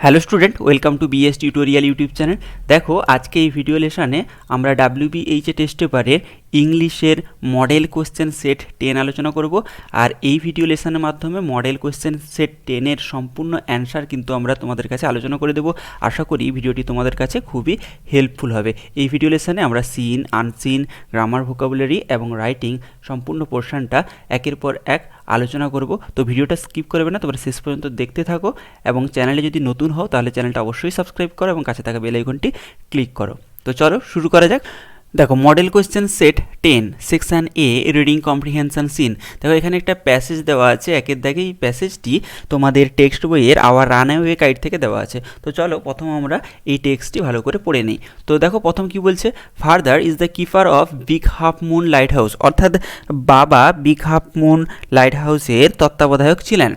Hello student, welcome to BS tutorial YouTube channel. দেখো, আজকে এই ভিডিও লেসনে আমরা ডাব্লিউবিএইচএ টেস্ট পেপারের ইংলিশের মডেল কোশ্চেন সেট 10 আলোচনা করব। আর এই ভিডিও লেসনের মাধ্যমে মডেল কোশ্চেন সেট 10-এর সম্পূর্ণ অ্যান্সার কিন্তু আমরা তোমাদের কাছে আলোচনা করে দেবো। আশা করি ভিডিওটি তোমাদের কাছে খুবই হেল্পফুল হবে। এই ভিডিও লেসনে আমরা সিন, আনসিন, গ্রামার, ভোকাবুলারি এবং রাইটিং সম্পূর্ণ পোর্শনটা একের পর এক আলোচনা করব। তো ভিডিওটা স্কিপ করবে না, তোমরা শেষ পর্যন্ত দেখতে থাকো এবং চ্যানেলে যদি নতুন হও তাহলে চ্যানেলটা অবশ্যই সাবস্ক্রাইব করো এবং কাছে থাকা বেল আইকনটি ক্লিক করো। তো চলো শুরু করা যাক। দেখো, মডেল কোয়েশ্চেন সেট 10 সেকশন এ, রিডিং কম্প্রিহেনশন সিন। দেখো, এখানে একটা প্যাসেজ দেওয়া আছে একের দাগে। এই প্যাসেজটি তোমাদের টেক্সট বইয়ের আওয়ার রানওয়ে গাইড থেকে দেওয়া আছে। তো চলো প্রথম আমরা এই টেক্সটটি ভালো করে পড়ে নিই। তো দেখো, প্রথম কি বলছে, further is the keeper of big half moon light house. অর্থাৎ বাবা বিগ হাফ মুন লাইট হাউসের তত্ত্বাবধায়ক ছিলেন।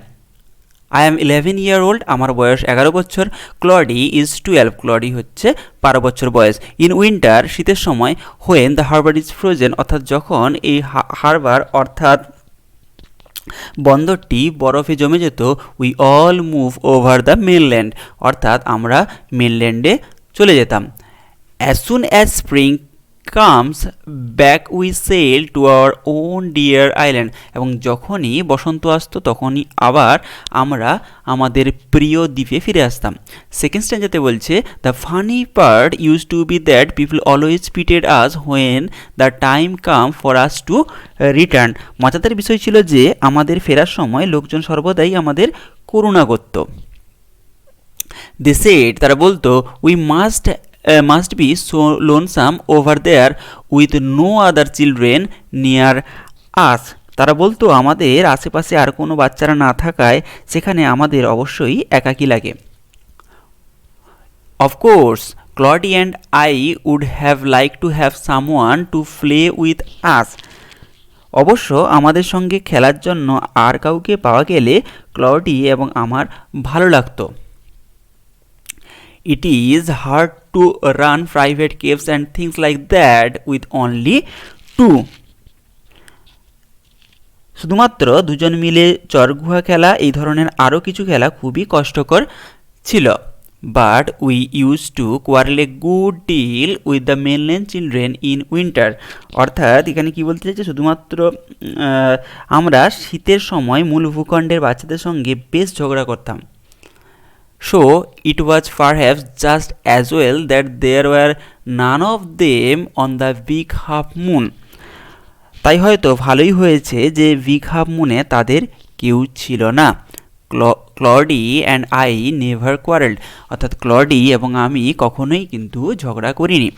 আই অ্যাম 11 ইয়ার ওল্ড, আমার বয়স 11 বছর। ক্লডি ইজ 12, ক্লডি হচ্ছে 12 বছর বয়স। ইন উইন্টার, শীতের সময়। When the harbour is frozen, অর্থাৎ যখন এই হারবার অর্থাৎ বন্দরটি বরফে জমে যেত। We all move over the mainland, অর্থাৎ আমরা মেনল্যান্ডে চলে যেতাম। As soon as spring comes back we sail to our own dear island, এবং যখনই বসন্ত আসতো তখনই আবার আমরা আমাদের প্রিয় দ্বীপে ফিরে আসতাম। সেকেন্ড স্ট্যান্ডাতে বলছে, the funny part use to be that people always pitied us when the time come for us to return. মজাদার বিষয় ছিল যে আমাদের ফেরার সময় লোকজন সর্বদাই আমাদের করুণা করত। দে সেড, তারা বলতো, we must be so lonesome over there with no other children near us. তারা বলতো আমাদের আশেপাশে আর কোনো বাচ্চারা না থাকায় সেখানে আমাদের অবশ্যই একাকী লাগে। Of course Claudie and I would have like to have someone to play with us. অবশ্য আমাদের সঙ্গে খেলার জন্য আর কাউকে পাওয়া গেলে ক্লডি এবং আমার ভালো লাগতো। It is hard to run private caves and things like that with only two. শুধুমাত্র দুজন মিলে চরগুহা খেলা, এই ধরনের আরও কিছু খেলা খুবই কষ্টকর ছিল। But we use to quarrel a good deal with the mainland children in winter. অর্থাৎ এখানে কি বলতে চাইছে, শুধুমাত্র আমরা শীতের সময় মূল ভূখণ্ডের বাচ্চাদের সঙ্গে বেশ ঝগড়া করতাম। So it was perhaps just as well that there were none of them on the big half moon. তাই হয়তো ভালোই হয়েছে যে বিগ হাফ মুনে তাদের কেউ ছিল না। ক্লডি অ্যান্ড আই নেভার কোয়ারেলড, অর্থাৎ ক্লডি এবং আমি কখনোই কিন্তু ঝগড়া করিনি।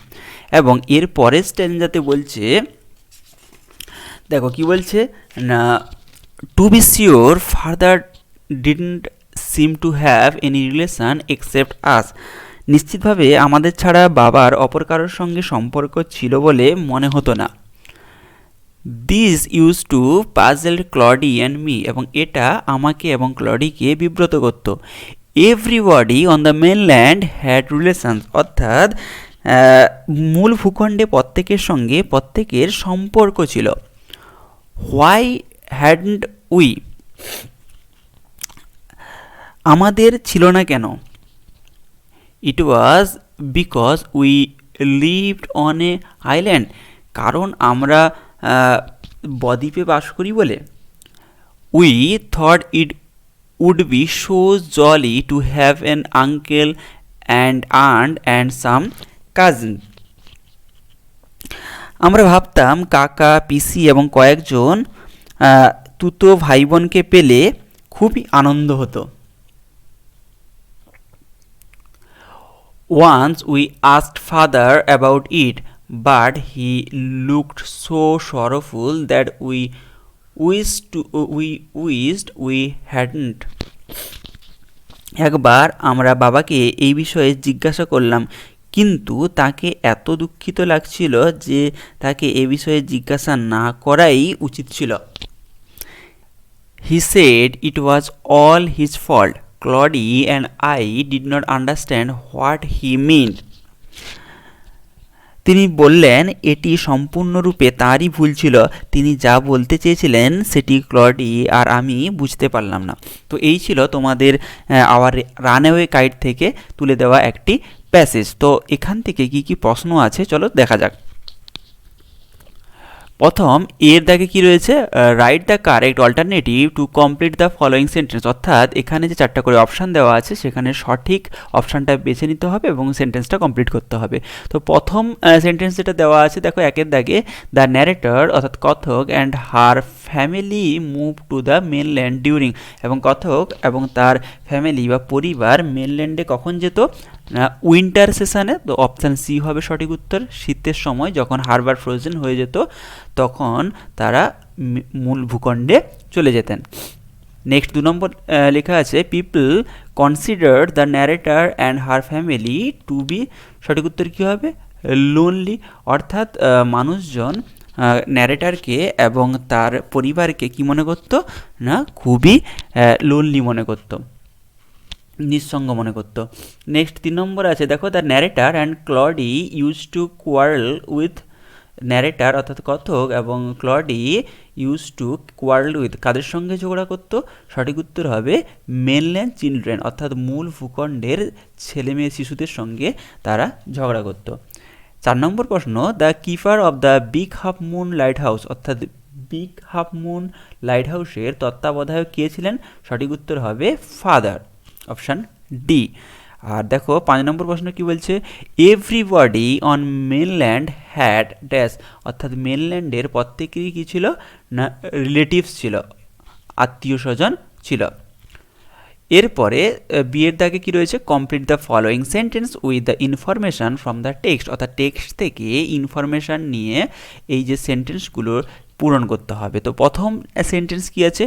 এবং এর পরের স্ট্যান্ডাতে বলছে, দেখো কি বলছে না, to be sure father didn't seem to have any relation except us. নিশ্চিতভাবে আমাদের ছাড়া বাবার অপর কারোর সঙ্গে সম্পর্ক ছিল বলে মনে হতো না। This use to puzzle Claudie and me, এবং এটা আমাকে এবং ক্লডিকে বিব্রত করত। Everybody on the mainland had relations, অর্থাৎ মূল ভূখণ্ডে প্রত্যেকের সঙ্গে প্রত্যেকের সম্পর্ক ছিল। হোয়াই হ্যাডন্ট উই, আমাদের ছিল না কেন? It was because we lived on a island, কারণ আমরা বদ্বীপে বাস করি বলে। We thought it would be so jolly to have an uncle and aunt and some cousin. আমরা ভাবতাম কাকা, পিসি এবং কয়েকজন তুতো ভাই বোনকে পেলে খুবই আনন্দ হতো। Once we asked father about it, but he looked so sorrowful that we wished we hadn't. একবার আমরা বাবাকে এই বিষয়ে জিজ্ঞাসা করলাম, কিন্তু তাকে এত দুঃখিত লাগছিল যে তাকে এ বিষয়ে জিজ্ঞাসা না করাই উচিত ছিল। He said it was all his fault. Claudie and I did not understand what he meant. তিনি বললেন এটি সম্পূর্ণরূপে তারই ভুল ছিল, তিনি যা বলতে চেয়েছিলেন সেটি ক্লডি আর আমি বুঝতে পারলাম না। তো এই ছিল তোমাদের আওয়ার রানওয়ে কাইট থেকে তুলে দেওয়া একটি প্যাসেজ। তো এখান থেকে কি কি প্রশ্ন আছে চলো দেখা যাক। প্রথম এর দাগে কি রয়েছে, right the correct alternative to complete the following sentence, অর্থাৎ এখানে যে 4টা করে অপশান দেওয়া আছে সেখানে সঠিক অপশানটা বেছে নিতে হবে এবং সেন্টেন্সটা কমপ্লিট করতে হবে। তো প্রথম সেন্টেন্স যেটা দেওয়া আছে দেখো একের দাগে, দ্য ন্যারেটর অর্থাৎ কথক and her family move to the mainland during, এবং কথক এবং তার ফ্যামিলি বা পরিবার মেনল্যান্ডে কখন যেত না উইন্টার সেশনে। তো অপশান সি হবে সঠিক উত্তর, শীতের সময় যখন হারবার ফ্রোজেন হয়ে যেত তখন তারা মূল ভূখণ্ডে চলে যেতেন। নেক্সট 2 নম্বর লেখা আছে, people consider the narrator and her family to be, সঠিক উত্তর কী হবে লোনলি, অর্থাৎ মানুষজন ন্যারেটারকে এবং তার পরিবারকে কি মনে করত না খুবই লোনলি মনে করত, নিঃসঙ্গ মনে করত। নেক্সট 3 নম্বর আছে দেখো, the narrator and Claudie use to quarrel with, narrator অর্থাৎ কথক এবং Claudie use to quarrel with, কাদের সঙ্গে ঝগড়া করত, সঠিক উত্তর হবে মেনল্যান্ড চিলড্রেন, অর্থাৎ মূল ভূখণ্ডের ছেলে মেয়ে শিশুদের সঙ্গে তারা ঝগড়া করত। 4 নম্বর প্রশ্ন, the keeper of the big half moon light house, অর্থাৎ বিগ হাফ মুন লাইট হাউসের তত্ত্বাবধায়ক কে ছিলেন, সঠিক উত্তর হবে ফাদার, অপশান ডি। আর দেখো 5 নম্বর প্রশ্ন কি বলছে, everybody on mainland had dash, অর্থাৎ মেনল্যান্ডের প্রত্যেকেরই কী ছিল না রিলেটিভস ছিল, আত্মীয় স্বজন ছিল। এরপরে বিয়ের দাগে কি রয়েছে, complete the following sentence with the information from the text, অর্থাৎ টেক্সট থেকে ইনফরমেশান নিয়ে এই যে সেন্টেন্সগুলো পূরণ করতে হবে। তো প্রথম সেন্টেন্স কি আছে,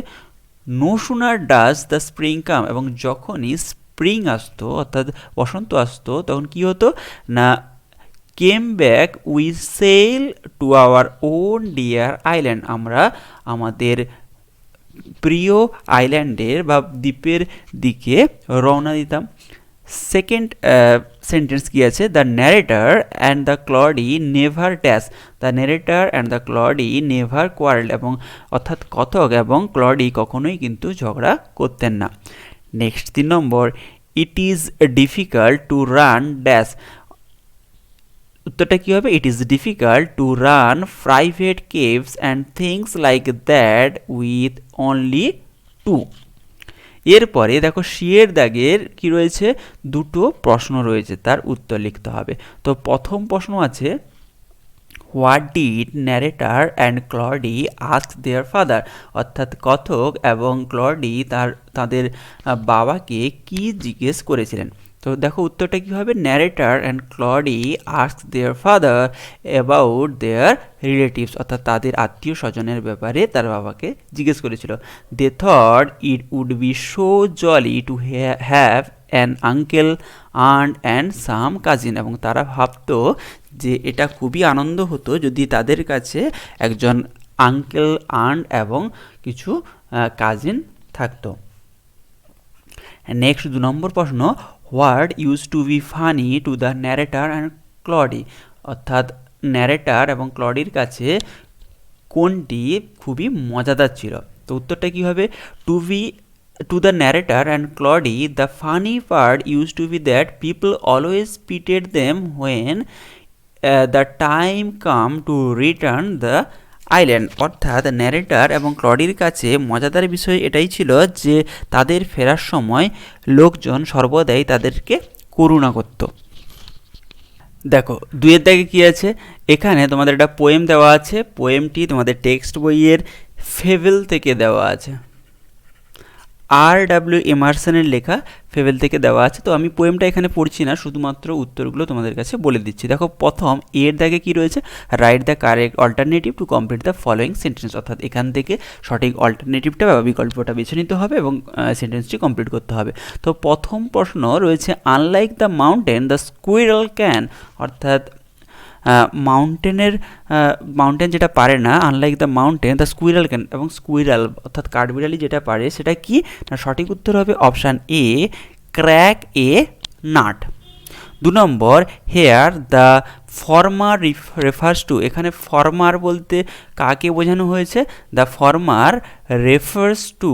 no sooner does the spring come, এবং যখনই স্প্রিং আসতো অর্থাৎ বসন্ত আসতো তখন কি হতো না came back we sail to our own dear island, আমরা আমাদের প্রিয় আইল্যান্ডের বা দ্বীপের দিকে রওনা দিতাম। সেকেন্ড সেন্টেন্স কি আছে, the narrator and the Claudie never dash, the narrator and the Claudie never quarrel, এবং অর্থাৎ কথক এবং ক্লডি কখনোই কিন্তু ঝগড়া করতেন না। Next 3 number, it is difficult to run dash, উত্তরটা কী হবে, it is difficult to run private caves and things like that with only 2। এরপরে দেখো শিয়ের দাগের কি রয়েছে, 2টো প্রশ্ন রয়েছে, তার উত্তর লিখতে হবে। তো প্রথম প্রশ্ন আছে, what did narrator and Claudie ask their father, অর্থাৎ কথক এবং ক্লডি তাদের বাবাকে কি জিজ্ঞেস করেছিলেন। তো দেখো উত্তরটা কী হবে, narrator and Claudie ask their father about their relatives, অর্থাৎ তাদের আত্মীয় স্বজনের ব্যাপারে তার বাবাকে জিজ্ঞেস করেছিল। They thought it would be so jolly to have an uncle aunt and some cousin, এবং তারা ভাবতো যে এটা খুবই আনন্দ হতো যদি তাদের কাছে একজন আঙ্কেল আন্ট এবং কিছু কাজিন থাকতো। নেক্সট 2 নম্বর প্রশ্ন, what use to be funny to the narrator and Claudie, অর্থাৎ ন্যারেটার এবং ক্লডির কাছে কোনটি খুবই মজাদার ছিল। তো উত্তরটা কী হবে, to the narrator and Claudie, the funny part used to be that people always pitied them when the time come to return the island, অর্থাৎ ন্যারেটার এবং ক্লডির কাছে মজাদার বিষয় এটাই ছিল যে তাদের ফেরার সময় লোকজন সর্বদাই তাদেরকে করুণা করত। দেখো 2 দাগে কী আছে, এখানে তোমাদের একটা পোয়েম দেওয়া আছে, পোয়েমটি তোমাদের টেক্সট বইয়ের ফেভেল থেকে দেওয়া আছে, R.W. এমারসনের লেখা ফেভেল থেকে দেওয়া আছে। তো আমি পোয়েমটা এখানে পড়ছি না, শুধুমাত্র উত্তরগুলো তোমাদের কাছে বলে দিচ্ছি। দেখো প্রথম এর দাগে কি রয়েছে, right the correct alternative to complete the following sentence, অর্থাৎ এখান থেকে সঠিক অল্টারনেটিভটা বা বিকল্পটা বেছে নিতে হবে এবং সেন্টেন্সটি কমপ্লিট করতে হবে। তো প্রথম প্রশ্ন রয়েছে, unlike the mountain the squirrel can, অর্থাৎ মাউন্টেন যেটা পারে না, unlike the mountain the squirrel can, এবং স্কুইরাল অর্থাৎ কাঠবিড়ালি যেটা পারে সেটা কি না সঠিক উত্তর হবে option A, crack a nut. 2 নম্বর, here the former refers to, এখানে ফর্মার বলতে কাকে বোঝানো হয়েছে? The former refers to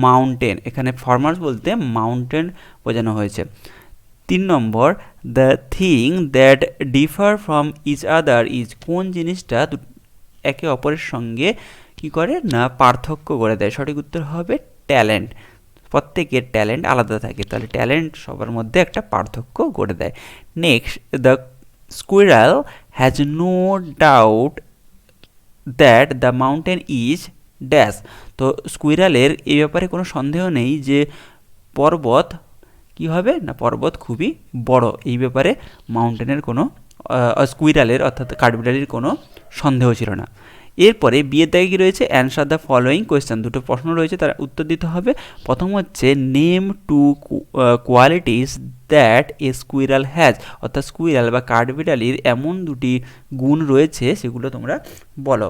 mountain, এখানে ফর্মার্স বলতে মাউন্টেন বোঝানো হয়েছে। 3 নম্বর, the thing that differ from each other is, কোন জিনিসটা একে অপরের সঙ্গে কি করে না পার্থক্য করে দেয়? সঠিক উত্তর হবে ট্যালেন্ট। প্রত্যেকের ট্যালেন্ট আলাদা থাকে, তাহলে ট্যালেন্ট সবার মধ্যে একটা পার্থক্য করে দেয়। Next, the squirrel has no doubt that the mountain is dash, তো স্কুইরালের এই ব্যাপারে কোনো সন্দেহ নেই যে পর্বত কি হবে না পর্বত খুবই বড়, এই ব্যাপারে মাউন্টেনের কোনো স্কুইরালের অর্থাৎ কাঠবিড়ালির কোনো সন্দেহ ছিল না। এরপরে বিয়ের দাগে কী রয়েছে? অ্যান্সার দ্য ফলোয়িং কোয়েশ্চেন, দুটো প্রশ্ন রয়েছে, তার উত্তর দিতে হবে। প্রথম হচ্ছে name two qualities that a squirrel has, অর্থাৎ স্কুইরাল বা কাঠবিড়ালির এমন দুটি গুণ রয়েছে সেগুলো তোমরা বলো।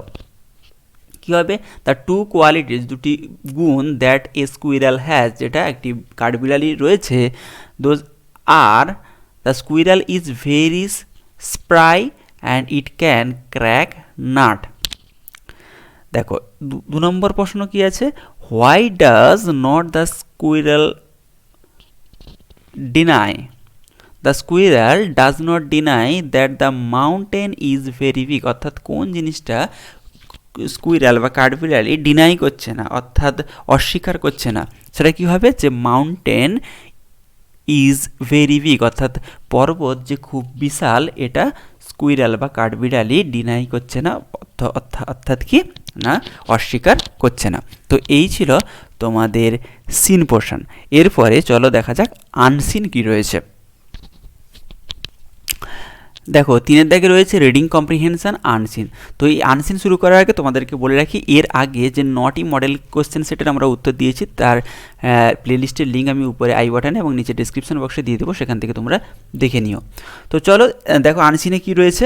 কী হবে? দ্য টু কোয়ালিটিস, দুটি গুণ, দ্যাট এ স্কুইরাল হ্যাজ, যেটা একটি কাঠবিড়ালি রয়েছে, those are the squirrel is very spry and it can crack nut. দেখো 2 নম্বর প্রশ্ন কি আছে? Why does not the squirrel deny, the squirrel does not deny that the mountain is very big, অর্থাৎ কোন জিনিসটা স্কুইরাল বা কাঠবিড়ালি ডিনাই করছে না, অর্থাৎ অস্বীকার করছে না, সেটা কী হবে? যে মাউন্টেন ইজ ভেরি বিগ, অর্থাৎ পর্বত যে খুব বিশাল, এটা স্কুইরাল বা কাঠবিড়ালি ডিনাই করছে না, অর্থাৎ কি না অস্বীকার করছে না। তো এই ছিল তোমাদের সিন পোর্শন। এরপরে চলো দেখা যাক আনসিন কি রয়েছে। দেখো 3 দাগে রয়েছে রিডিং কম্প্রিহেনশন আনসিন। তো এই আনসিন শুরু করার আগে তোমাদেরকে বলে রাখি, এর আগে যে 9টি মডেল কোশ্চেন সেটের আমরা উত্তর দিয়েছি তার প্লেলিস্টের লিঙ্ক আমি উপরে আই বাটনে এবং নিচে ডিসক্রিপশন বক্সে দিয়ে দেবো, সেখান থেকে তোমরা দেখে নিও। তো চলো দেখো আনসিনে কি রয়েছে।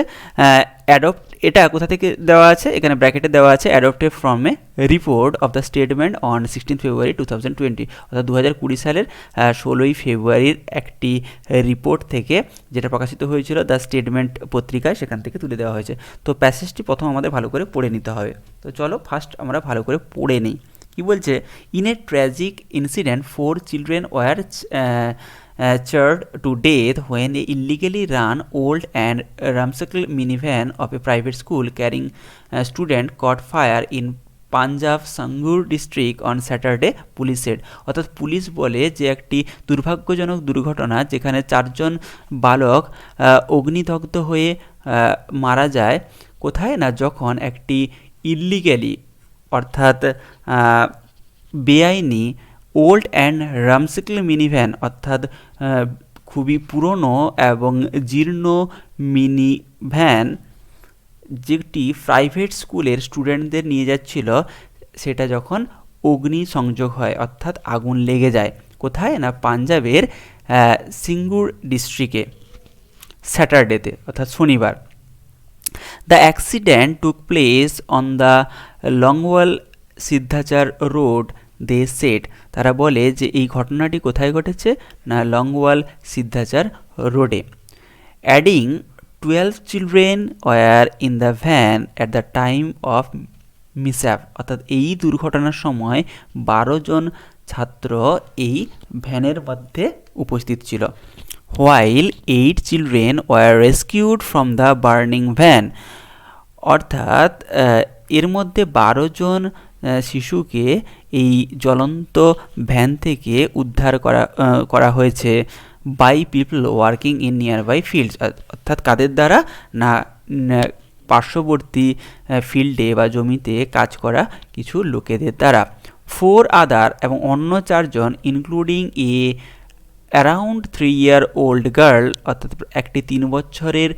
অ্যাডপ্ট, এটা কোথা থেকে দেওয়া আছে? এখানে ব্র্যাকেটে দেওয়া আছে adopted from a report of the statement on 16 ফেব্রুয়ারি 2020, অর্থাৎ 2020 সালের 16ই ফেব্রুয়ারির একটি রিপোর্ট থেকে, যেটা প্রকাশিত হয়েছিল দ্য স্টেটমেন্ট পত্রিকায়, সেখান থেকে তুলে দেওয়া হয়েছে। তো প্যাসেজটি প্রথম আমাদের ভালো করে পড়ে নিতে হবে। তো চলো ফার্স্ট আমরা ভালো করে পড়ে নিই। কি বলছে? In a tragic incident 4 children were charred to death when a illegally run old and ramshackle minivan of a private school carrying a student caught fire in Punjab Sangrur district on Saturday, police said, অর্থাৎ police বলে যে একটি দুর্ভাগ্যজনক দুর্ঘটনা যেখানে 4 জন বালক অগ্নিদগ্ধ হয়ে মারা যায়। কোথায় না যখন একটি ইল্লিগ্যালি অর্থাৎ বেআইনি ওল্ড অ্যান্ড রামসাকল মিনিভ্যান, অর্থাৎ খুবই পুরনো এবং জীর্ণ মিনি ভ্যান যেটি প্রাইভেট স্কুলের স্টুডেন্টদের নিয়ে যাচ্ছিল, সেটা যখন অগ্নি সংযোগ হয় অর্থাৎ আগুন লেগে যায়। কোথায় না পাঞ্জাবের সিঙ্গুর ডিস্ট্রিক্টে স্যাটারডেতে অর্থাৎ শনিবার। The accident took place on the Longowal Sidhsar road, they said, তারা বলে যে এই ঘটনাটি কোথায় ঘটেছে না লংওয়াল সিদ্ধাচার রোডে। Adding 12 children were in the van at the time of mishap, অর্থাৎ এই দুর্ঘটনার সময় 12 জন ছাত্র এই ভ্যানের মধ্যে উপস্থিত ছিল। While 8 children were rescued from the burning van, অর্থাৎ এর মধ্যে 12 জন শিশুকে এই জ্বলন্ত ভ্যান থেকে উদ্ধার করা হয়েছে by people working in nearby fields, অর্থাৎ কাদের দ্বারা না পার্শ্ববর্তী ফিল্ডে বা জমিতে কাজ করা কিছু লোকেদের দ্বারা। 4 আদার, এবং অন্য 4 জন including a around 3 year old girl, অর্থাৎ একটি 3 বছরের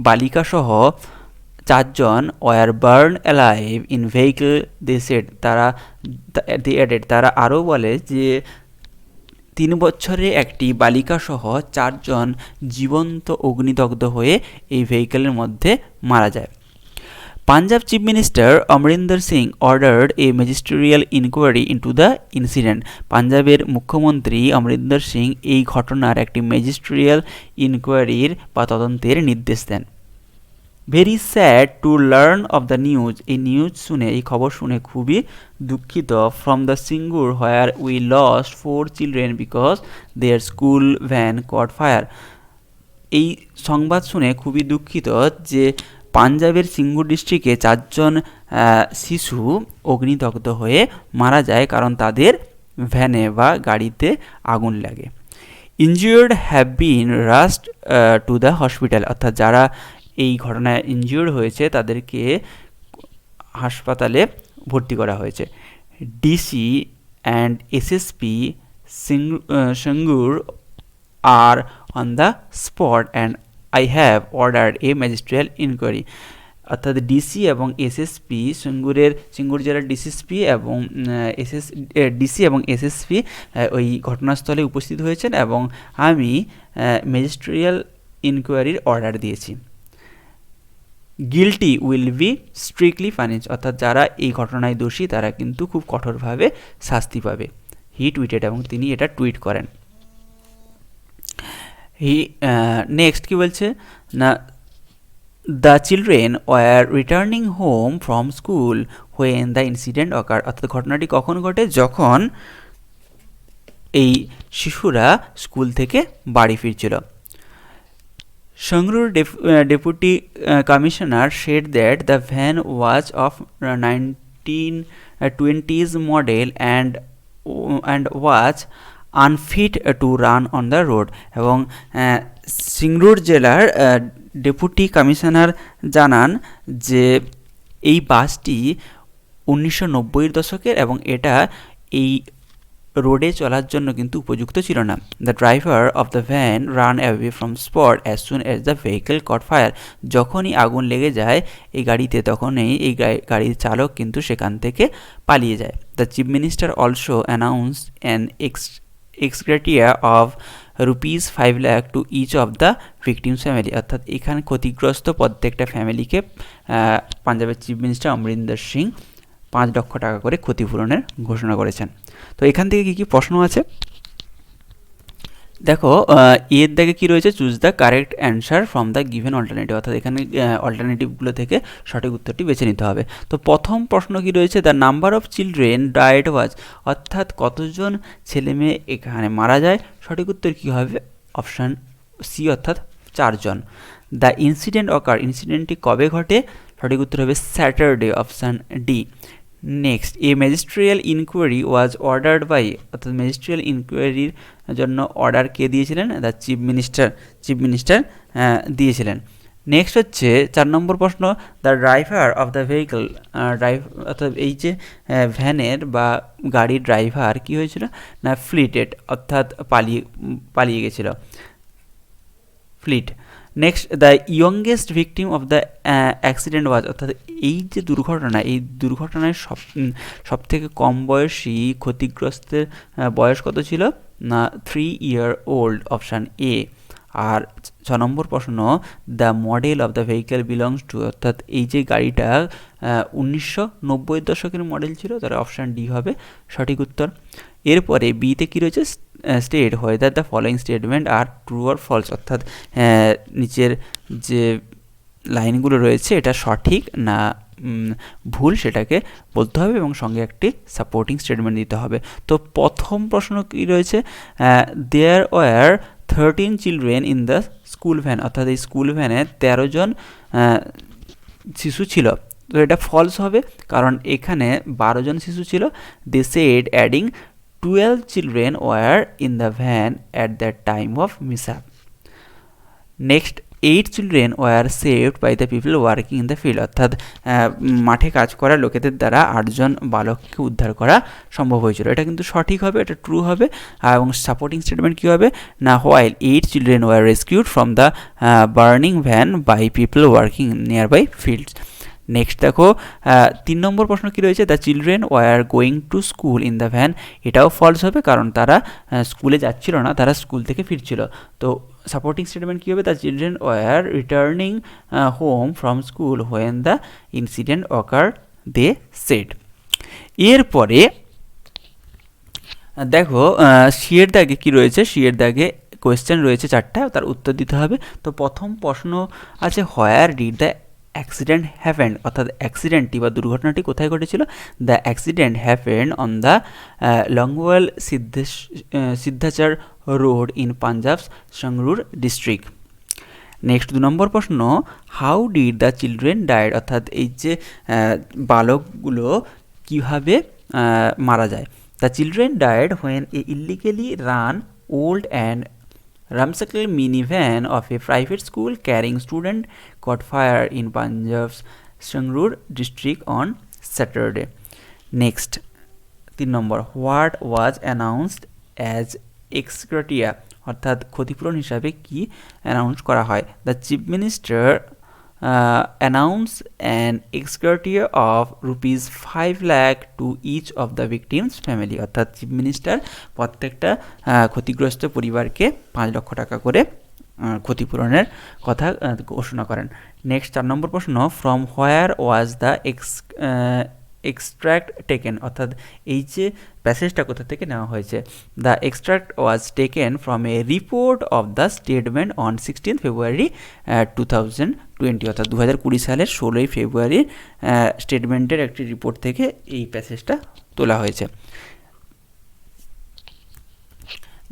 বালিকাসহ 4 জন were burnt alive in vehicle, they said, তারা আরও বলে যে 3 বছরের একটি বালিকাসহ 4 জন জীবন্ত অগ্নিদগ্ধ হয়ে এই ভেহিকলের মধ্যে মারা যায়। Punjab Chief Minister Amrinder Singh ordered a magisterial inquiry into the incident. পাঞ্জাবের মুখ্যমন্ত্রী অমরিন্দর সিং এই ঘটনার একটি ম্যাজিস্ট্রিয়াল ইনকোয়ারির বা তদন্তের নির্দেশ দেন। Very sad to learn of the news, এই নিউজ শুনে, এই খবর শুনে খুবই দুঃখিত। From the Singur where we lost 4 children because their school van caught fire, এই সংবাদ শুনে খুবই দুঃখিত যে পাঞ্জাবের সিঙ্গুর ডিস্ট্রিক্টে 4 জন শিশু অগ্নিদগ্ধ হয়ে মারা যায় কারণ তাদের ভ্যানে বা গাড়িতে আগুন লাগে। Injured have been রাশড to the hospital, অর্থাৎ যারা এই ঘটনায় ইনজিওর্ড হয়েছে তাদেরকে হাসপাতালে ভর্তি করা হয়েছে। DC and SSP Singur are on the spot and I have ordered a magisterial inquiry, অর্থাৎ ডিসি এবং এসএসপি সিঙ্গুর জেলার ডিসিএসপি এবং ডিসি এবং এসএসপি ওই ঘটনাস্থলে উপস্থিত হয়েছেন এবং আমি ম্যাজিস্ট্রিয়াল ইনকোয়ারির অর্ডার দিয়েছি। Guilty will be strictly punish, অর্থাৎ যারা এই ঘটনায় দোষী তারা কিন্তু খুব কঠোরভাবে শাস্তি পাবে। হি টুইটেড, এবং তিনি এটা টুইট করেন। নেক্সট কি বলছে না, the children were returning home from school when the incident occur, অর্থাৎ ঘটনাটি কখন ঘটে, যখন এই শিশুরা স্কুল থেকে বাড়ি ফিরছিল। Shangrur Deputy Commissioner said that the van was of 1920s model and was unfit to run on the road, এবং সিংরুর জেলার ডেপুটি কমিশনার জানান যে এই বাসটি 1990-এর দশকের এবং এটা এই রোডে চলার জন্য কিন্তু উপযুক্ত ছিল না। The driver of the van ran away from spot as soon as the vehicle caught fire, যখনই আগুন লেগে যায় এই গাড়িতে তখনই এই গাড়ির চালক কিন্তু সেখান থেকে পালিয়ে যায়। The chief minister also announce an ex gratia of ₹5 lakh to each of the victims family, অর্থাৎ এখানে ক্ষতিগ্রস্ত প্রত্যেকটা ফ্যামিলিকে পাঞ্জাবের চিফ মিনিস্টার অমরিন্দর সিং 5 লক্ষ টাকা করে ক্ষতিপূরণের ঘোষণা করেছেন। তো এখান থেকে কী কী প্রশ্ন আছে দেখো, এর দাগে কী রয়েছে, choose the correct answer from the given alternative, অর্থাৎ এখানে অল্টারনেটিভগুলো থেকে সঠিক উত্তরটি বেছে নিতে হবে। তো প্রথম প্রশ্ন কী রয়েছে, the number of children died was, অর্থাৎ কতজন ছেলে মেয়ে এখানে মারা যায়, সঠিক উত্তর কী হবে, অপশান সি অর্থাৎ 4 জন। দ্য ইনসিডেন্ট অকার, ইনসিডেন্টটি কবে ঘটে, সঠিক উত্তর হবে Saturday, option D. Next, a magisterial inquiry was ordered by, অর্থাৎ ম্যাজিস্ট্রিয়াল ইনকোয়ারির জন্য অর্ডার কে দিয়েছিলেন, দ্য চিফ মিনিস্টার দিয়েছিলেন। নেক্সট হচ্ছে 4 নম্বর প্রশ্ন, the driver of the vehicle, অর্থাৎ এই যে ভ্যানের বা গাড়ির ড্রাইভার কী হয়েছিল না, ফ্লিটেড, অর্থাৎ পালিয়ে গেছিল, fleet. Next, the youngest victim of the accident was, অর্থাৎ এই যে দুর্ঘটনা, এই দুর্ঘটনায় সব থেকে কম বয়সী ক্ষতিগ্রস্তের বয়স কত ছিল না, 3 year old, অপশান এ। আর 6 নম্বর প্রশ্ন, the model of the vehicle belongs to, অর্থাৎ এই যে গাড়িটা 1990-এর দশকের মডেল ছিল, তাহলে অপশান ডি হবে সঠিক উত্তর। এরপরে বিতে কী রয়েছে, state whether the following statement are true or false, অর্থাৎ নিচের যে লাইনগুলো রয়েছে এটা সঠিক না ভুল সেটাকে বলতে হবে এবং সঙ্গে একটি সাপোর্টিং স্টেটমেন্ট দিতে হবে। তো প্রথম প্রশ্ন কী রয়েছে, there were 13 children in the school van, অর্থাৎ এই স্কুল ভ্যানে 13 জন শিশু ছিল, তো এটা ফলস হবে কারণ এখানে 12 জন শিশু ছিল। They said adding 12 children were in the van at the time of mishap. Next, 8 children were saved by the people working in the field, অর্থাৎ মাঠে কাজ করা লোকেদের দ্বারা 8 জন বালককে উদ্ধার করা সম্ভব হয়েছিল, এটা কিন্তু সঠিক হবে, এটা ট্রু হবে। এবং সাপোর্টিং স্টেটমেন্ট কী হবে না, while 8 children were rescued from the burning van by people working in nearby fields. Next দেখো 3 নম্বর প্রশ্ন কি রয়েছে, the children were going to school in the van. এটাও ফলস হবে, কারণ তারা স্কুলে যাচ্ছিল না, তারা স্কুল থেকে ফিরছিল। তো সাপোর্টিং স্টেটমেন্ট কী হবে, the children were returning home from school when the incident occur, they said. এরপরে দেখো সিয়ের দাগে কী রয়েছে, সিয়ের দাগে কোয়েশ্চেন রয়েছে 4টা, তার উত্তর দিতে হবে। তো প্রথম প্রশ্ন আছে, where did the accident happened, অর্থাৎ অ্যাক্সিডেন্টটি বা দুর্ঘটনাটি কোথায় ঘটেছিল। The accident happened on the Longowal Sidhsar road in Punjab Sangrur district. Next 2 নম্বর প্রশ্ন, how did the children died, অর্থাৎ এই যে বালকগুলো কীভাবে মারা যায়। The children died when a illegally run old and ramshackle minivan of a private school carrying student caught fire in Punjab's Sangrur district on Saturday. Next, 3 number, what was announced as ex gratia, অর্থাৎ ক্ষতিপূরণ হিসাবে কি announce করা হয়। The chief minister announced an ex gratia of ₹5 lakh to each of the victims' family, অর্থাৎ chief minister প্রত্যেকটা ক্ষতিগ্রস্ত পরিবারকে 5 লক্ষ টাকা করে ক্ষতিপূরণের কথা ঘোষণা করেন। নেক্সট 4 নম্বর প্রশ্ন, from where was the extract taken, অর্থাৎ এই যে প্যাসেজটা কোথা থেকে নেওয়া হয়েছে। The extract was taken from a report of the statement on 16 ফেব্রুয়ারি 2020, অর্থাৎ 2020 সালের 16 ফেব্রুয়ারি স্টেটমেন্টের একটি রিপোর্ট থেকে এই প্যাসেজটা তোলা হয়েছে।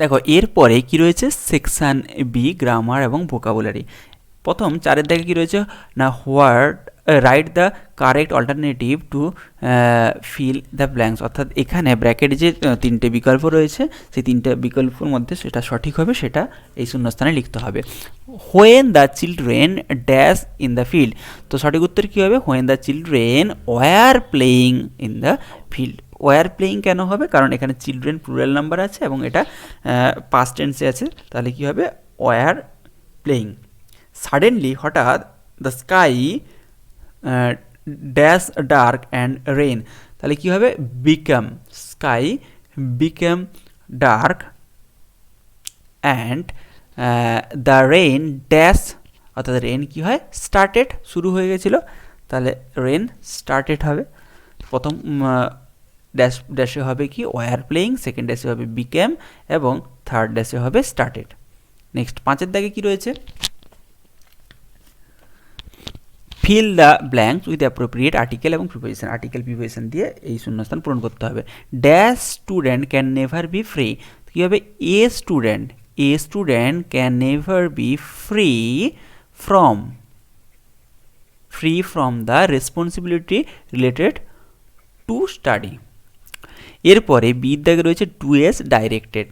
দেখো এরপরে কি রয়েছে, সেকশন বি, গ্রামার এবং ভোকাবুলারি। প্রথম 4-এর দাগে কী রয়েছে না, what write the correct alternative to fill the blanks, অর্থাৎ এখানে ব্র্যাকেটে যে 3টে বিকল্প রয়েছে সেই 3টে বিকল্পের মধ্যে সেটা সঠিক হবে, সেটা এই শূন্যস্থানে লিখতে হবে। When the children dash in the field, তো সঠিক উত্তর কী হবে, when the children were playing in the field. Were playing কেন হবে, কারণ এখানে চিলড্রেন প্লুরাল নাম্বার আছে এবং এটা পাস্ট টেন্সে আছে, তাহলে কী হবে, ওয়ার প্লেয়িং। সাডেনলি, হঠাৎ, the sky dash dark and rain, তাহলে কী হবে, become, sky become dark and the rain dash, অর্থাৎ রেইন কী হয়, স্টার্টেড, শুরু হয়ে গেছিলো, তাহলে রেইন স্টার্টেড হবে। প্রথম ড্যাশে হবে কি, ওয়ার প্লেয়িং, সেকেন্ড ড্যাশে হবে বিকেম এবং থার্ড ড্যাশে হবে স্টার্টেড। নেক্সট 5-এর দাগে কি রয়েছে, fill the blanks with appropriate article এবং প্রিপোজিশন, আর্টিকেল প্রিপোজিশন দিয়ে এই শূন্যস্থান পূরণ করতে হবে। Dash student can never be free, কী হবে, a student can never be free from the responsibility related to study. এরপরে বির দাগে রয়েছে 2S ডাইরেক্টেড।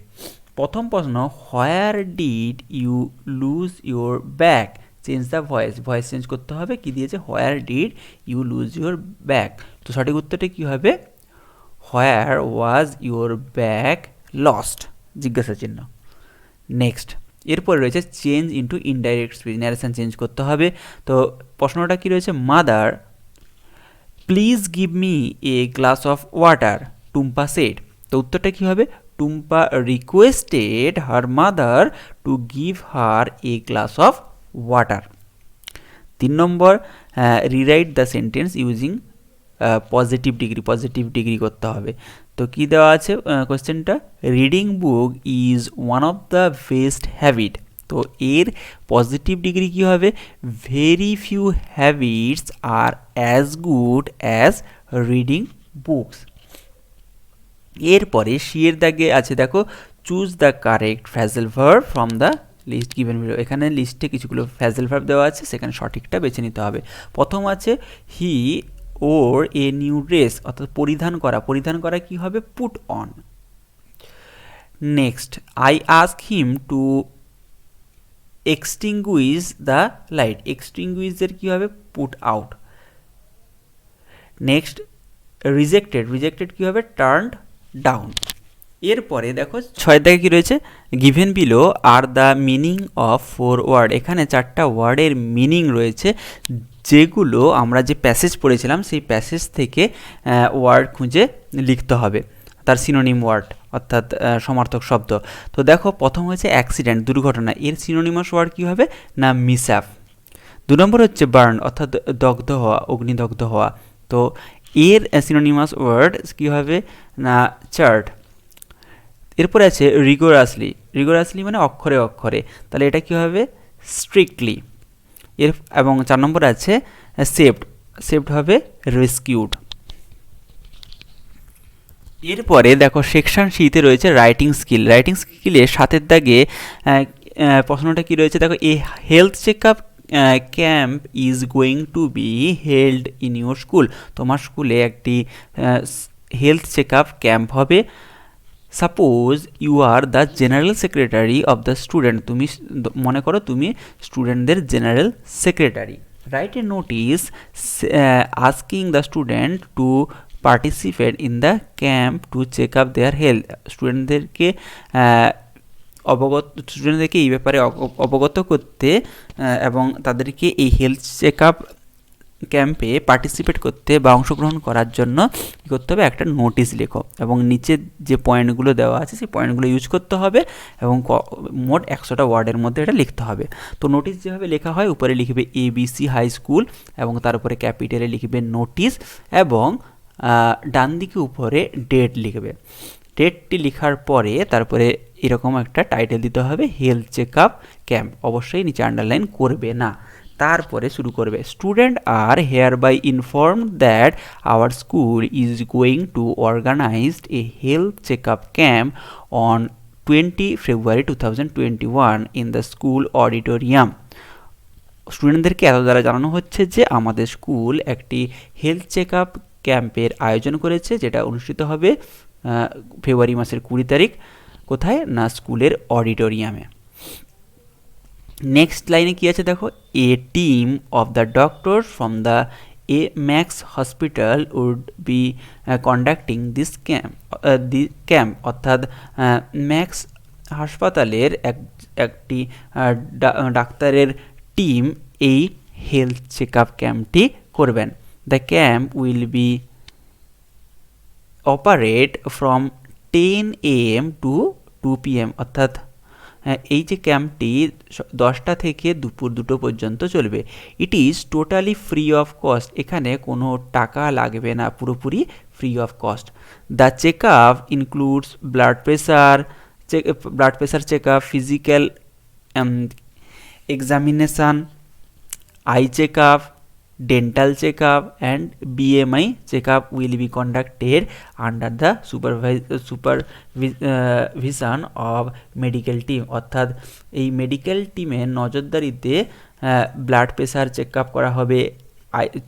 প্রথম প্রশ্ন, where did you lose your bag, change the voice change করতে হবে, কি দিয়েছে, where did you lose your bag. তো সঠিক উত্তরটা কী হবে, where was your bag lost, জিজ্ঞাসা চিহ্ন। নেক্সট এরপরে রয়েছে change into indirect speech, narration change করতে হবে। তো প্রশ্নটা কী রয়েছে, mother please give me a glass of water, Tumpa said. তো উত্তরটা কী হবে, Tumpa requested her mother to give her a glass of water. 3 নম্বর, rewrite the sentence using positive degree করতে হবে। তো কি দেওয়া আছে কোয়েশ্চেনটা, reading book is one of the best habit. তো এর পজিটিভ ডিগ্রি কী হবে, very few habits are as good as reading books. এরপরে সিয়ের দাগে আছে দেখো, choose the correct phrasal verb from the list given below. এখানে লিস্টে কিছুগুলো ফ্রেজাল ভার্ব দেওয়া আছে, সেখানে সঠিকটা বেছে নিতে হবে। প্রথম আছে হি ওর এ নিউ ড্রেস, অর্থাৎ পরিধান করা কি হবে, put on. Next, I ask him to extinguish the light, এক্সটিংগুইশের কী হবে, পুট আউট। নেক্সট, রিজেক্টেড কী হবে, টার্নড ডাউন। এরপরে দেখো 6 দাগে কী রয়েছে, given below are the meaning of 4 word. এখানে 4টা ওয়ার্ডের মিনিং রয়েছে, যেগুলো আমরা যে প্যাসেজ পড়েছিলাম সেই প্যাসেজ থেকে ওয়ার্ড খুঁজে লিখতে হবে, তার সিনোনিম ওয়ার্ড অর্থাৎ সমার্থক শব্দ। তো দেখো প্রথম হয়েছে অ্যাক্সিডেন্ট, দুর্ঘটনা, এর সিনোনিমাস ওয়ার্ড কী হবে না মিসঅ্যাপ। 2 নম্বর হচ্ছে বার্ন অর্থাৎ দগ্ধ হওয়া, অগ্নিদগ্ধ হওয়া, তো এর সিনোনিমাস ওয়ার্ড কী হবে না চার্ট। এরপরে আছে রিগোরাসলি, রিগোরাসলি মানে অক্ষরে অক্ষরে, তাহলে এটা কী হবে স্ট্রিক্টলি। এবং 4 নম্বর আছে সেভড, সেভড হবে রেস্কিউড। এরপরে দেখো সেকশন সিতে রয়েছে রাইটিং স্কিল। রাইটিং স্কিলে 7 দাগে প্রশ্নটা কি রয়েছে দেখো, a health check up camp is going to be held in your school. তোমার স্কুলে একটি হেলথ চেক আপ ক্যাম্প হবে। Suppose you are the general secretary of the student, তুমি মনে করো তুমি স্টুডেন্টদের general secretary. Write a notice asking the student to participate in the camp to check up their health. স্টুডেন্টদেরকে এই ব্যাপারে অবগত করতে এবং তাদেরকে এই হেলথ চেক আপ ক্যাম্পে পার্টিসিপেট করতে বা অংশগ্রহণ করার জন্য কী করতে হবে, একটা নোটিশ লেখো এবং নিচে যে পয়েন্টগুলো দেওয়া আছে সেই পয়েন্টগুলো ইউজ করতে হবে এবং মোট 100টা ওয়ার্ডের মধ্যে এটা লিখতে হবে। তো নোটিশ যেভাবে লেখা হয়, উপরে লিখবে ABC হাই স্কুল এবং তার উপরে ক্যাপিটালে লিখবে নোটিশ এবং ডান দিকে উপরে ডেট লিখবে। ডেটটি লেখার পরে তারপরে এরকম একটা টাইটেল দিতে হবে, হেলথ চেক আপ ক্যাম্প, অবশ্যই নিচে আন্ডারলাইন করবে না। তারপরে শুরু করবে, student are hereby informed that our school is going to organise a health check up camp on 20 February 2021 in the school auditorium. স্টুডেন্টদেরকে এত দ্বারা জানানো হচ্ছে যে আমাদের স্কুল একটি হেলথ চেক আপ ক্যাম্পের আয়োজন করেছে, যেটা অনুষ্ঠিত হবে ফেব্রুয়ারি মাসের 20 তারিখ। কোথায় না স্কুলের অডিটোরিয়ামে। নেক্সট লাইনে কি আছে দেখো, a team of the doctor from the Max hospital would be conducting this camp, অর্থাৎ ম্যাক্স হাসপাতালের একটি ডাক্তারের টিম এই হেলথ চেক আপ ক্যাম্পটি করবেন। The camp will be operate from 10 AM to 2 PM, অর্থাৎ এই যে ক্যাম্পটি 10টা থেকে দুপুর 2টো পর্যন্ত চলবে। It is totally free of cost, এখানে কোনো টাকা লাগবে না, পুরোপুরি free of cost. The check up includes blood pressure check up, physical examination, eye check up, dental checkup and BMI checkup will be conducted under the supervision of medical team, অর্থাৎ এই medical টিমের নজরদারিতে blood pressure check up করা হবে,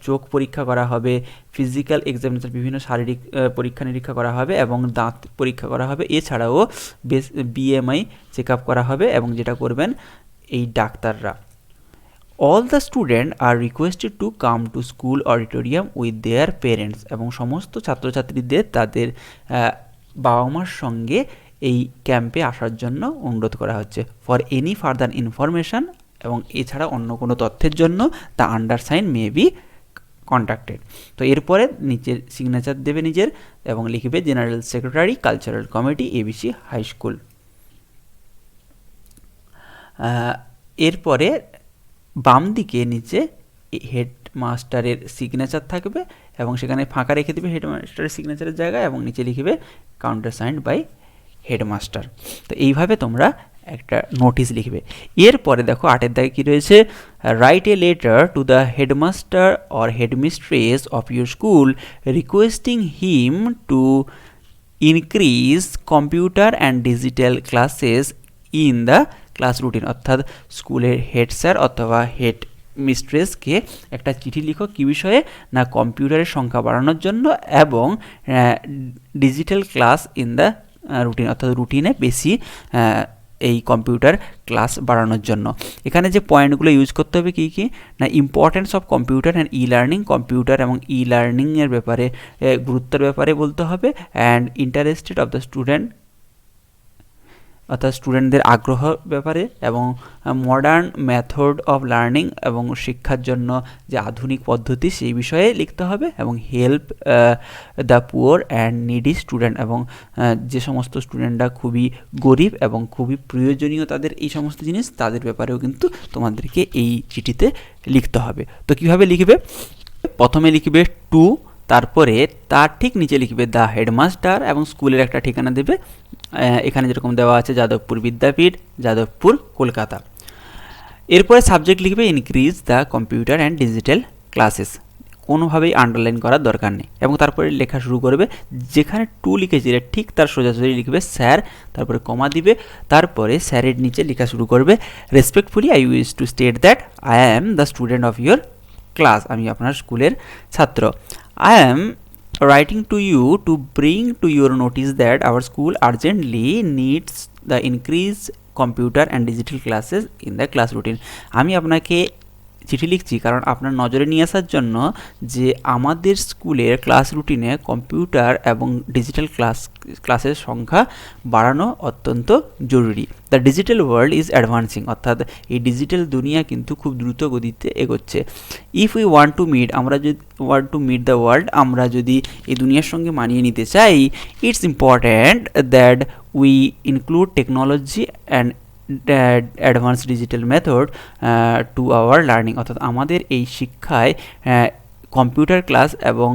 চোখ পরীক্ষা করা হবে, physical examination বিভিন্ন শারীরিক পরীক্ষা নিরীক্ষা করা হবে এবং দাঁত পরীক্ষা করা হবে। এছাড়াও BMI চেক আপ করা হবে এবং যেটা করবেন এই ডাক্তাররা। All the students are requested to come to school auditorium with their parents, এবং সমস্ত ছাত্রছাত্রীদের তাদের বাবা মার সঙ্গে এই ক্যাম্পে আসার জন্য অনুরোধ করা হচ্ছে। ফর এনি ফার্দার ইনফরমেশান, এবং এছাড়া অন্য কোনো তথ্যের জন্য the undersign may be contacted. তো এরপরে নিচের সিগনেচার দেবে নিজের এবং লিখবে general secretary cultural committee ABC high school. এরপরে বাম দিকে নিচে হেডমাস্টারের সিগনেচার থাকবে এবং সেখানে ফাঁকা রেখে দেবে হেডমাস্টারের সিগনেচারের জায়গায় এবং নিচে লিখবে কাউন্টার সাইন্ড বাই হেডমাস্টার। তো এইভাবে তোমরা একটা নোটিশ লিখবে। এরপরে দেখো 8 দাগে কী রয়েছে, write a letter to the headmaster or headmistress of your school requesting him to increase computer and digital classes in the class routine, অর্থাৎ স্কুলের হেড স্যার অথবা হেড মিস্ট্রেসকে একটা চিঠি লিখো কী বিষয়ে না কম্পিউটারের সংখ্যা বাড়ানোর জন্য এবং digital class in the routine, অর্থাৎ রুটিনে বেশি এই কম্পিউটার ক্লাস বাড়ানোর জন্য। এখানে যে পয়েন্টগুলো ইউজ করতে হবে কী কী না importance of computer and learning, computer এবং লার্নিংয়ের ব্যাপারে গুরুত্বের ব্যাপারে বলতে হবে, and interested of the student অর্থাৎ স্টুডেন্টদের আগ্রহ ব্যাপারে, এবং মডার্ন মেথড অফ লার্নিং এবং শিক্ষার জন্য যে আধুনিক পদ্ধতি সেই বিষয়ে লিখতে হবে, এবং help the poor and needy student, এবং যে সমস্ত স্টুডেন্টরা খুবই গরিব এবং খুবই প্রয়োজনীয় তাদের এই সমস্ত জিনিস, তাদের ব্যাপারেও কিন্তু তোমাদেরকে এই চিঠিতে লিখতে হবে। তো কিভাবে লিখবে? প্রথমে লিখবে টু, তারপরে তার ঠিক নিচে লিখবে দ্য হেডমাস্টার এবং স্কুলের একটা ঠিকানা দেবে। এখানে যেরকম দেওয়া আছে যাদবপুর বিদ্যাপীঠ, যাদবপুর, কলকাতা। এরপরে সাবজেক্ট লিখবে increase the computer and digital classes, কোনোভাবেই আন্ডারলাইন করার দরকার নেই। এবং তারপরে লেখা শুরু করবে, যেখানে টু লিখেছিলে ঠিক তার সোজাসুজি লিখবে স্যার, তারপরে কমা দিবে, তারপরে স্যারের নিচে লেখা শুরু করবে respectfully I wish to state that I am the student of your class, আমি আপনার স্কুলের ছাত্র। I am writing to you to bring to your notice that our school urgently needs the increased computer and digital classes in the class routine. আমি আপনাকে চিঠি লিখছি কারণ আপনার নজরে নিয়ে আসার জন্য যে আমাদের স্কুলের ক্লাস রুটিনে কম্পিউটার এবং ডিজিটাল ক্লাসের সংখ্যা বাড়ানো অত্যন্ত জরুরি। The digital world is advancing, অর্থাৎ এই ডিজিটাল দুনিয়া কিন্তু খুব দ্রুত গতিতে এগোচ্ছে। If we want to meet, আমরা যদি want to meet the world, আমরা যদি এই দুনিয়ার সঙ্গে মানিয়ে নিতে চাই, it's important that we include technology and advance digital method to our learning, অর্থাৎ আমাদের এই শিক্ষায় কম্পিউটার ক্লাস এবং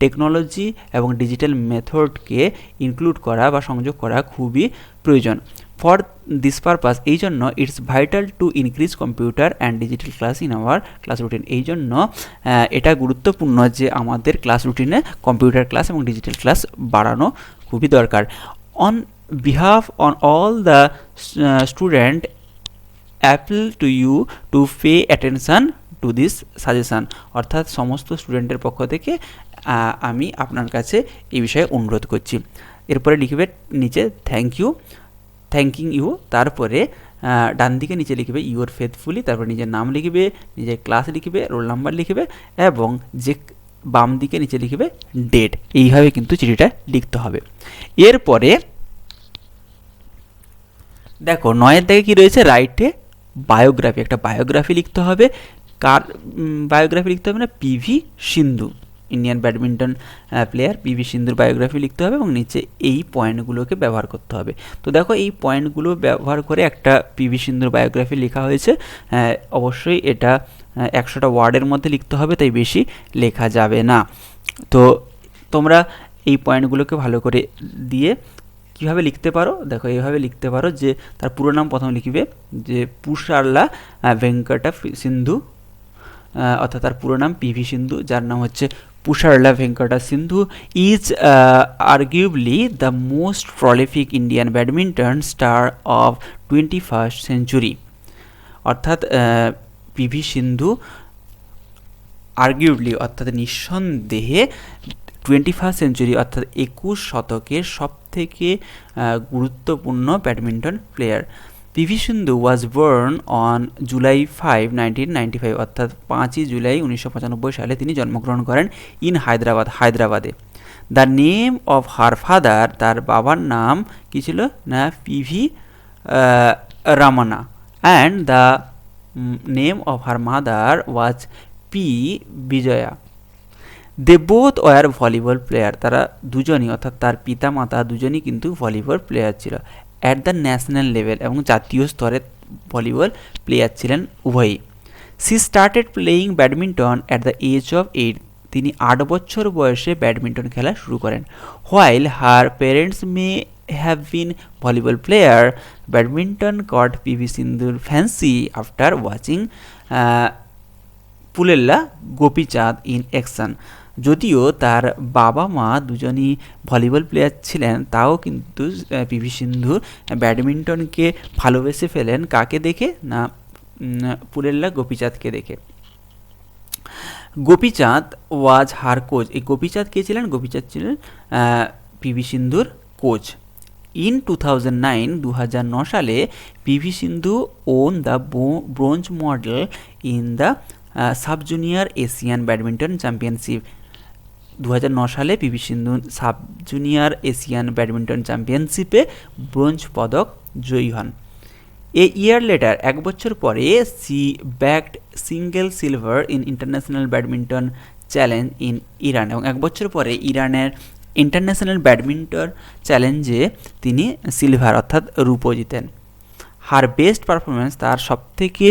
টেকনোলজি এবং ডিজিটাল মেথডকে ইনক্লুড করা বা সংযোগ করা খুবই প্রয়োজন। ফর দিস পারপাস, এই জন্য it's vital to increase computer and digital class in our class routine, এই জন্য এটা গুরুত্বপূর্ণ যে আমাদের ক্লাস রুটিনে কম্পিউটার ক্লাস এবং ডিজিটাল ক্লাস বাড়ানো খুবই দরকার। On behalf on all the student appeal to you to pay attention to this suggestion, অর্থাৎ সমস্ত স্টুডেন্টের পক্ষ থেকে আমি আপনার কাছে এই বিষয়ে অনুরোধ করছি। এরপরে লিখবে নিচে থ্যাঙ্কিং ইউ, তারপরে ডান দিকে নিচে লিখবে ইউর ফেথফুলি, তারপর নিজের নাম লিখবে, নিজের ক্লাস লিখবে, রোল নাম্বার লিখবে, এবং যে বাম দিকে নিচে লিখবে ডেট। এইভাবে কিন্তু চিঠিটা লিখতে হবে। এরপরে দেখো 9 দাগে কি রয়েছে, রাইটে বায়োগ্রাফি, একটা বায়োগ্রাফি লিখতে হবে। কার বায়োগ্রাফি লিখতে হবে না? PV Sindhu, Indian badminton player PV সিন্ধুর বায়োগ্রাফি লিখতে হবে, এবং নিচে এই পয়েন্টগুলোকে ব্যবহার করতে হবে। তো দেখো এই পয়েন্টগুলো ব্যবহার করে একটা পিভি সিন্ধুর বায়োগ্রাফি লেখা হয়েছে। অবশ্যই এটা 100টা ওয়ার্ডের মধ্যে লিখতে হবে, তাই বেশি লেখা যাবে না। তো তোমরা এই পয়েন্টগুলোকে ভালো করে দিয়ে কীভাবে লিখতে পারো, দেখো এইভাবে লিখতে পারো যে তার পুরো নাম প্রথম লিখবে, যে পুষারলা ভেঙ্কটা সিন্ধু, অর্থাৎ তার পুরো নাম পিভি সিন্ধু, যার নাম হচ্ছে Pusarla Venkata Sindhu, is arguably the most prolific Indian badminton star of 21st century, অর্থাৎ পিভি সিন্ধু আর্গুয়েবলি অর্থাৎ নিঃসন্দেহে 21st century অর্থাৎ 21 শতকের সবথেকে গুরুত্বপূর্ণ badminton player. PV Sindhu was born on July 5, 1995, অর্থাৎ 5ই জুলাই 1995 সালে তিনি জন্মগ্রহণ করেন ইন হায়দ্রাবাদে। The name of her father, তার বাবার নাম কী ছিল না? P V Ramana, and the name of her mother was P Vijaya. They both were volleyball player, তারা দুজনই অর্থাৎ তার পিতা মাতা দুজনই কিন্তু ভলিবল প্লেয়ার ছিল। অ্যাট দ্য ন্যাশনাল লেভেল, এবং জাতীয় স্তরে ভলিবল প্লেয়ার ছিলেন উভয়ই। She started playing badminton at the age of 8, তিনি 8 বছর বয়সে ব্যাডমিন্টন খেলা শুরু করেন। While her parents may have been volleyball player, badminton caught PV সিন্ধুর fancy after watching Pullela Gopichand in action. যদিও তার বাবা মা দুজনই ভলিবল প্লেয়ার ছিলেন, তাও কিন্তু পিভি সিন্ধু ব্যাডমিন্টনকে ভালোবেসে ফেলেন কাকে দেখে না? পুলেল্লা গোপীচাঁদকে দেখে। গোপীচাঁদ ওয়াজ হার কোচ, এই গোপীচাঁদ কে ছিলেন? গোপীচাঁদ ছিলেন পিভি সিন্ধুর কোচ। ইন 2009 সালে P V Sindhu won the bronze medal in the sub junior Asian badminton championship. 2009 সালে P V Sindhu sub junior Asian badminton চ্যাম্পিয়নশিপে ব্রোঞ্জ পদক জয়ী হন। এ ইয়ার লেটার, এক বছর পরে, she bagged single silver in international badminton challenge in Iran, এবং এক বছর পরে ইরানের ইন্টারন্যাশনাল ব্যাডমিন্টন চ্যালেঞ্জে তিনি সিলভার অর্থাৎ রূপো জিতেন। হার বেস্ট পারফরমেন্স, তার সবথেকে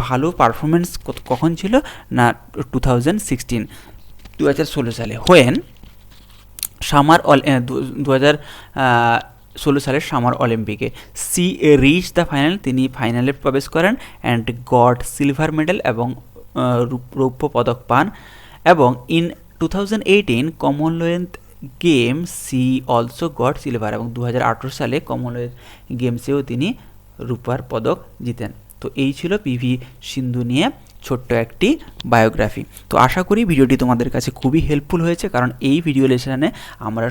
ভালো পারফরমেন্স কখন ছিল না 2016 সালে, হোয়েন সামার 2016 সালের সামার অলিম্পিকে সি রিচ দ্য ফাইনাল, তিনি ফাইনালে প্রবেশ করেন অ্যান্ড গড সিলভার মেডেল এবং রৌপ্য পদক পান। এবং in 2018 Commonwealth games she also got silver, এবং 2018 সালে কমনওয়েলথ গেমসেও তিনি রূপার পদক জিতেন। তো এই ছিল পিভি সিন্ধু নিয়ে ছোট্ট একটি বায়োগ্রাফি। তো আশা করি ভিডিওটি তোমাদের কাছে খুবই হেল্পফুল হয়েছে, কারণ এই ভিডিও লেসনে আমরা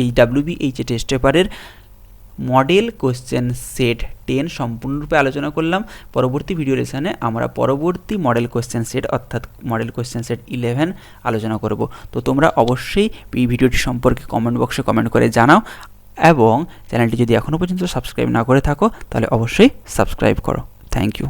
এই WBH টেস্ট পেপারের মডেল কোশ্চেন সেট 10 সম্পূর্ণরূপে আলোচনা করলাম। পরবর্তী ভিডিও লেসনে আমরা পরবর্তী মডেল কোশ্চেন সেট অর্থাৎ মডেল কোশ্চেন সেট 11 আলোচনা করব। তো তোমরা অবশ্যই এই ভিডিওটি সম্পর্কে কমেন্ট বক্সে কমেন্ট করে জানাও, এবং চ্যানেলটি যদি এখনও পর্যন্ত সাবস্ক্রাইব না করে থাকো তাহলে অবশ্যই সাবস্ক্রাইব করো। Thank you.